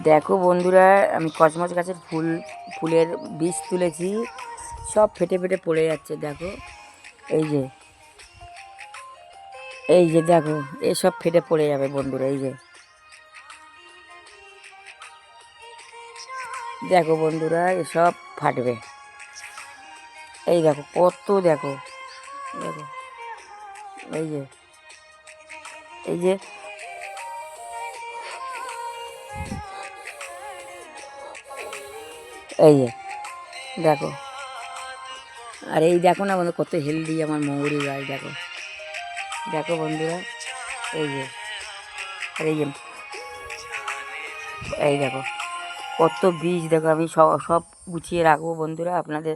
দেখো বন্ধুরা, আমি কসমস গাছের ফুলের বীজ তুলেছি, সব ফেটে ফেটে পড়ে যাচ্ছে। দেখো এই যে দেখো, এসব ফেটে পড়ে যাবে বন্ধুরা। এই যে দেখো বন্ধুরা, এসব ফাটবে। এই দেখো কত, দেখো দেখো, এই যে এই যে এই যে দেখো। আর এই দেখো না বন্ধু, কত হেলদি আমার মৌরি গাছ। দেখো দেখো বন্ধুরা, এই যে আর এই দেখো কত বীজ। দেখো আমি সব সব গুছিয়ে রাখবো বন্ধুরা, আপনাদের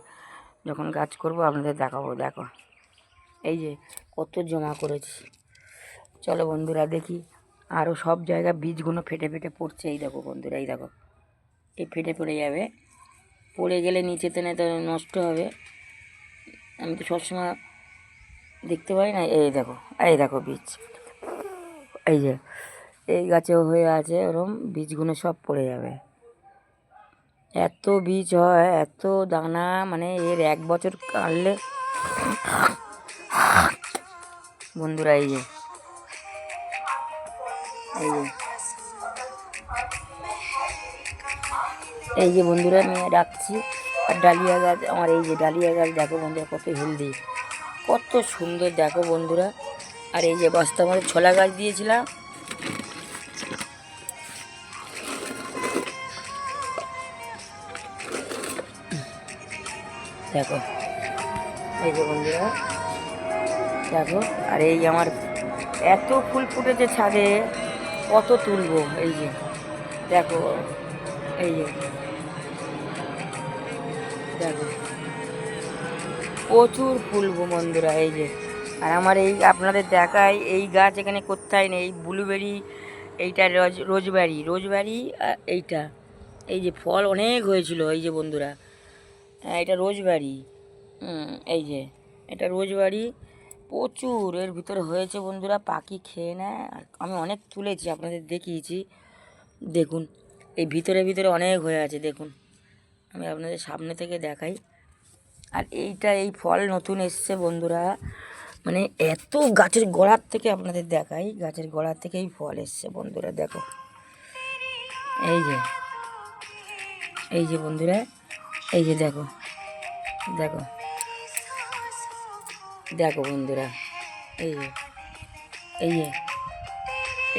যখন গাছ করব আপনাদের দেখাবো। দেখো এই যে কত জমা করেছি। চলো বন্ধুরা দেখি, আরও সব জায়গায় বীজগুলো ফেটে ফেটে পড়ছে। এই দেখো বন্ধুরা, এই দেখো, এই ফেটে পড়ে যাবে, পড়ে গেলে নিচেতে না তো নষ্ট হবে। আমি তো সবসময় দেখতে পাই না। এই দেখো বীজ, এই যে এই গাছেও হয়ে আছে ওরম, বীজগুলো সব পড়ে যাবে। এত বীজ হয়, এত দানা, মানে এর 1 বছর কাটলে বন্ধুরা। এই যে এই যে এই যে বন্ধুরা, আমি রাখছি। আর ডালিয়া গাছ আমার, এই যে ডালিয়া গাছ দেখো বন্ধুরা, কত হেলদি, কত সুন্দর। দেখো বন্ধুরা, আর এই যে বস্তার মধ্যে ছোলা গাছ দিয়েছিলাম। দেখো এই যে বন্ধুরা, দেখো। আর এই আমার এত ফুল ফুটেছে ছাদে, কত তুলবো। এই যে দেখো, এই যে দেখো প্রচুর ফুল বন্ধুরা। এই যে, আর আমার এই আপনাদের দেখায়, এই গাছ এখানে কোথায় নেই। এই ব্লুবেরি, এইটা রোজবেরি এইটা, এই যে ফল অনেক হয়েছিল। এই যে বন্ধুরা, এটা রোজবেরি। এই যে এটা রোজবেরি, প্রচুর এর ভিতরে হয়েছে বন্ধুরা, পাখি খেয়ে নেয়। আর আমি অনেক তুলেছি, আপনাদের দেখিয়েছি। দেখুন এই ভিতরে ভিতরে অনেক হয়ে আছে, দেখুন আমি আপনাদের সামনে থেকে দেখাই। আর এইটা, এই ফল নতুন এসছে বন্ধুরা, মানে এত গাছের গোড়ার থেকে আপনাদের দেখাই, গাছের গোড়ার থেকে এই ফল এসছে বন্ধুরা। দেখো এই যে বন্ধুরা, এই যে দেখো দেখো দেখো বন্ধুরা, এই যে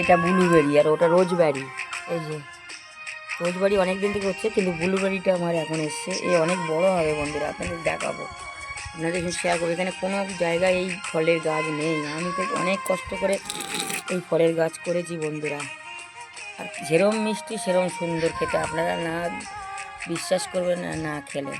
এটা ব্লুবেরি আর ওটা রোজবেরি। এই যে রোজবেরি অনেক দিন থেকে হচ্ছে, কিন্তু ব্লুবেরিটা আমার এখন এসছে। এ অনেক বড় হবে বন্ধুরা, আপনাদের দেখাবো, আপনাদের শেয়ার করবো। এখানে কোনো জায়গায় এই ফলের গাছ নেই, আমি তো অনেক কষ্ট করে এই ফলের গাছ করেছি বন্ধুরা। আর যেরম মিষ্টি সেরম সুন্দর খেতে, আপনারা না বিশ্বাস করবেন না খেলে।